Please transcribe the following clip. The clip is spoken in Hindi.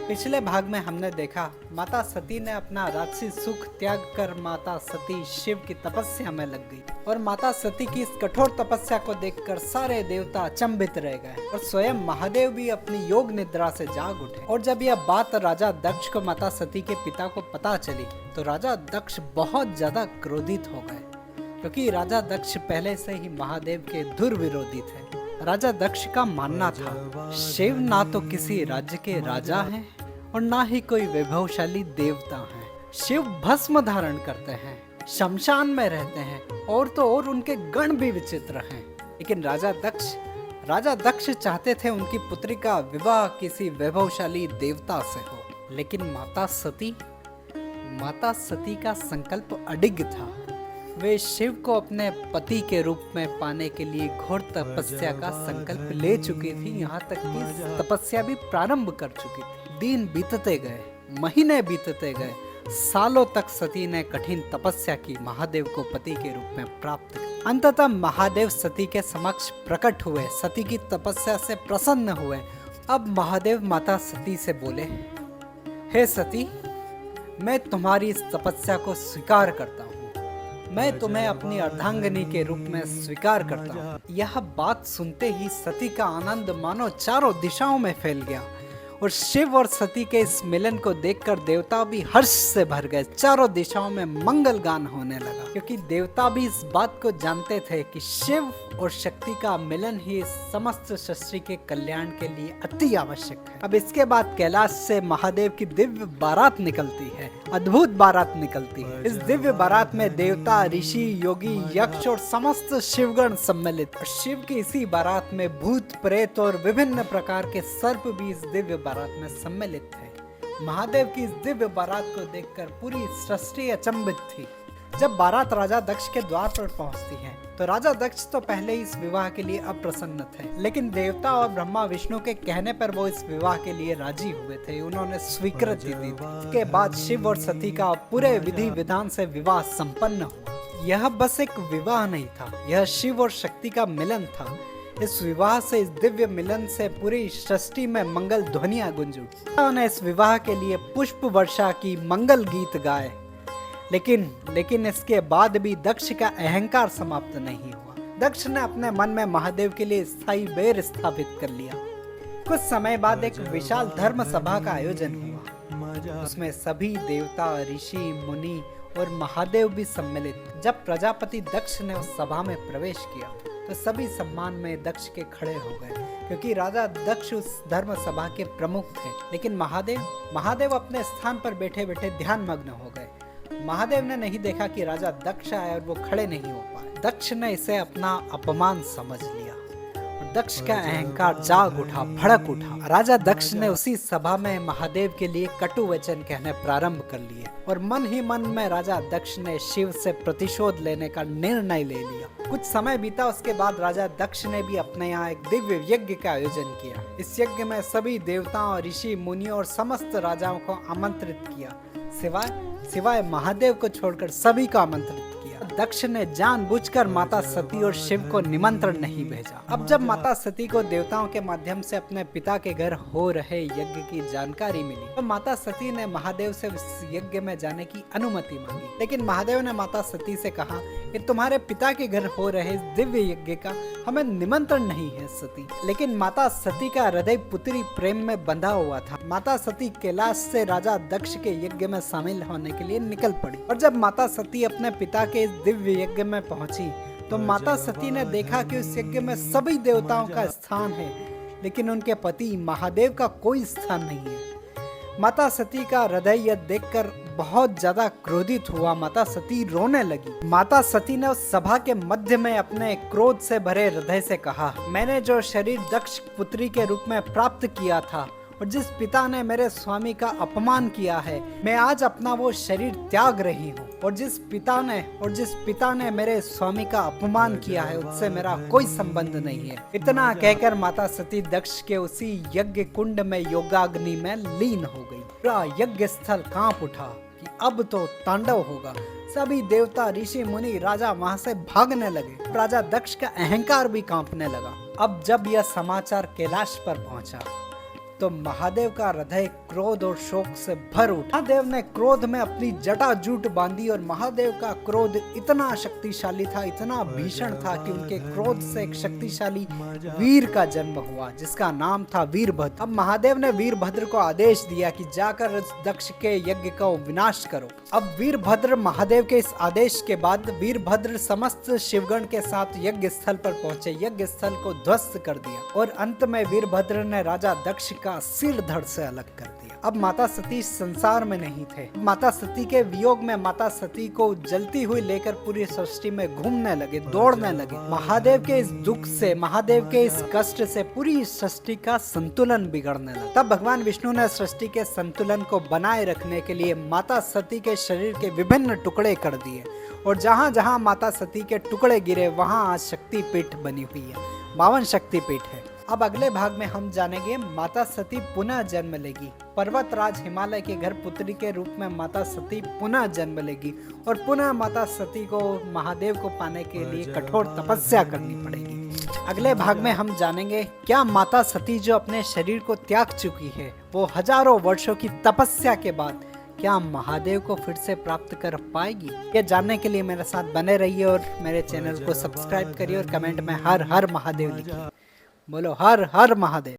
पिछले भाग में हमने देखा माता सती ने अपना राजसी सुख त्याग कर माता सती शिव की तपस्या में लग गई और माता सती की इस कठोर तपस्या को देखकर सारे देवता अचंभित रह गए और स्वयं महादेव भी अपनी योग निद्रा से जाग उठे। और जब यह बात राजा दक्ष को माता सती के पिता को पता चली तो राजा दक्ष बहुत ज्यादा क्रोधित हो गए, क्योंकि राजा दक्ष पहले से ही महादेव के दुर्विरोधी थे। राजा दक्ष का मानना था शिव ना तो किसी राज्य के राजा हैं और ना ही कोई वैभवशाली देवता हैं। शिव भस्म धारण करते हैं, शमशान में रहते हैं और तो और उनके गण भी विचित्र हैं। लेकिन राजा दक्ष चाहते थे उनकी पुत्री का विवाह किसी वैभवशाली देवता से हो। लेकिन माता सती का संकल्प अडिग था। वे शिव को अपने पति के रूप में पाने के लिए घोर तपस्या का संकल्प ले चुकी थी। यहाँ तक कि तपस्या भी प्रारंभ कर चुकी थी। दिन बीतते गए, महीने बीतते गए, सालों तक सती ने कठिन तपस्या की, महादेव को पति के रूप में प्राप्त किया। अंततः महादेव सती के समक्ष प्रकट हुए, सती की तपस्या से प्रसन्न हुए। अब महादेव माता सती से बोले, हे सती, मैं तुम्हारी इस तपस्या को स्वीकार करता हूँ। मैं तुम्हें अपनी अर्धांगिनी के रूप में स्वीकार करता हूँ। यह बात सुनते ही सती का आनंद मानो चारों दिशाओं में फैल गया और शिव और सती के इस मिलन को देखकर देवता भी हर्ष से भर गए। चारों दिशाओं में मंगल गान होने लगा, क्योंकि देवता भी इस बात को जानते थे कि शिव और शक्ति का मिलन ही समस्त सृष्टि के कल्याण के लिए अति आवश्यक है। अब इसके बाद कैलाश से महादेव की दिव्य बारात निकलती है, अद्भुत बारात निकलती है। इस दिव्य बारात में देवता, ऋषि, योगी, यक्ष और समस्त शिवगण सम्मिलित। शिव की इसी बारात में भूत, प्रेत और विभिन्न प्रकार के सर्प भी इस दिव्य बारात में सम्मिलित थे। महादेव की इस दिव्य बारात को देखकर पूरी सृष्टि अचंभित थी। जब बारात राजा दक्ष के द्वार पर पहुंचती है तो राजा दक्ष तो पहले इस विवाह के लिए अप्रसन्न थे, लेकिन देवता और ब्रह्मा विष्णु के कहने पर वो इस विवाह के लिए राजी हुए थे। उन्होंने स्वीकृति दी थी। इसके बाद शिव और सती का पूरे विधि विधान से विवाह संपन्न हुआ। यह बस एक विवाह नहीं था, यह शिव और शक्ति का मिलन था। इस विवाह से, इस दिव्य मिलन से पूरी सृष्टि में मंगल ध्वनियां गूंज उठी। उन्होंने इस विवाह के लिए पुष्प वर्षा की, मंगल गीत गाए। लेकिन इसके बाद भी दक्ष का अहंकार समाप्त नहीं हुआ। दक्ष ने अपने मन में महादेव के लिए स्थायी बैर स्थापित कर लिया। कुछ समय बाद एक विशाल धर्म सभा का आयोजन हुआ। उसमें सभी देवता, ऋषि, मुनि और महादेव भी सम्मिलित। जब प्रजापति दक्ष ने उस सभा में प्रवेश किया तो सभी सम्मान में दक्ष के खड़े हो गए, क्योंकि राजा दक्ष उस धर्म सभा के प्रमुख थे। लेकिन महादेव अपने स्थान पर बैठे बैठे ध्यान मग्न हो गए। महादेव ने नहीं देखा कि राजा दक्ष आए और वो खड़े नहीं हो पाए। दक्ष ने इसे अपना अपमान समझ लिया और दक्ष का अहंकार जाग उठा, भड़क उठा। राजा दक्ष ने उसी सभा में महादेव के लिए कटु वचन कहने प्रारंभ कर लिए और मन ही मन में राजा दक्ष ने शिव से प्रतिशोध लेने का निर्णय ले लिया। कुछ समय बीता, उसके बाद राजा दक्ष ने भी अपने यहाँ एक दिव्य यज्ञ का आयोजन किया। इस यज्ञ में सभी देवताओं, ऋषि, मुनियों और समस्त राजाओं को आमंत्रित किया, सिवाय महादेव को छोड़कर सभी को आमंत्रित किया। दक्ष ने जानबूझकर माता सती और शिव को निमंत्रण नहीं भेजा। अब जब माता सती को देवताओं के माध्यम से अपने पिता के घर हो रहे यज्ञ की जानकारी मिली तो माता सती ने महादेव से उस यज्ञ में जाने की अनुमति मांगी। लेकिन महादेव ने माता सती से कहा कि तुम्हारे पिता के घर हो रहे इस दिव्य यज्ञ का हमें निमंत्रण नहीं है सती। लेकिन माता सती का हृदय पुत्री प्रेम में बंधा हुआ था। माता सती कैलाश से राजा दक्ष के यज्ञ में शामिल होने के लिए निकल पड़ी और जब माता सती अपने पिता के इस दिव्य यज्ञ में पहुंची तो माता सती ने देखा कि उस यज्ञ में सभी देवताओं का स्थान है, लेकिन उनके पति महादेव का कोई स्थान नहीं है। माता सती का हृदय यह देखकर बहुत ज्यादा क्रोधित हुआ। माता सती रोने लगी। माता सती ने उस सभा के मध्य में अपने क्रोध से भरे हृदय से कहा, मैंने जो शरीर दक्ष पुत्री के रूप में प्राप्त किया था और जिस पिता ने मेरे स्वामी का अपमान किया है, मैं आज अपना वो शरीर त्याग रही हूँ। और जिस पिता ने मेरे स्वामी का अपमान किया है उससे मेरा कोई संबंध नहीं है। इतना कहकर माता सती दक्ष के उसी यज्ञ कुंड में योगाग्नि में लीन हो गई। पूरा यज्ञ स्थल कांप उठा कि अब तो तांडव होगा। सभी देवता, ऋषि, मुनि, राजा वहां से भागने लगे। राजा दक्ष का अहंकार भी कांपने लगा। अब जब यह समाचार कैलाश पर पहुंचा तो महादेव का हृदय क्रोध और शोक से भर उठा। महादेव ने क्रोध में अपनी जटा जूट बांधी और महादेव का क्रोध इतना शक्तिशाली था, इतना भीषण था कि उनके क्रोध से एक शक्तिशाली वीर का जन्म हुआ जिसका नाम था वीरभद्र। अब महादेव ने वीरभद्र को आदेश दिया कि जाकर दक्ष के यज्ञ का विनाश करो। अब वीरभद्र महादेव के इस आदेश के बाद वीरभद्र समस्त शिवगण के साथ यज्ञ स्थल पर पहुंचे, यज्ञ स्थल को ध्वस्त कर दिया और अंत में वीरभद्र ने राजा दक्ष का सिर धड़ से अलग कर दिया। अब माता सती संसार में नहीं थे। माता सती के वियोग में माता सती को जलती हुई लेकर पूरी सृष्टि में घूमने लगे, दौड़ने लगे। महादेव के इस दुख से, महादेव के इस कष्ट से पूरी सृष्टि का संतुलन बिगड़ने लगा। तब भगवान विष्णु ने सृष्टि के संतुलन को बनाए रखने के लिए माता सती के शरीर के विभिन्न टुकड़े कर दिए और जहाँ जहाँ माता सती के टुकड़े गिरे वहाँ आज शक्तिपीठ बनी हुई है, 52 शक्तिपीठ है। अब अगले भाग में हम जानेंगे माता सती पुनः जन्म लेगी। पर्वतराज हिमालय के घर पुत्री के रूप में माता सती पुनः जन्म लेगी और पुनः माता सती को महादेव को पाने के लिए कठोर तपस्या करनी पड़ेगी। अगले भाग में हम जानेंगे क्या माता सती जो अपने शरीर को त्याग चुकी है वो हजारों वर्षों की तपस्या के बाद क्या महादेव को फिर से प्राप्त कर पाएगी। ये जानने के लिए मेरे साथ बने रहिए और मेरे चैनल को सब्सक्राइब करिए और कमेंट में हर हर महादेव लिखिए। बोलो हर हर महादेव।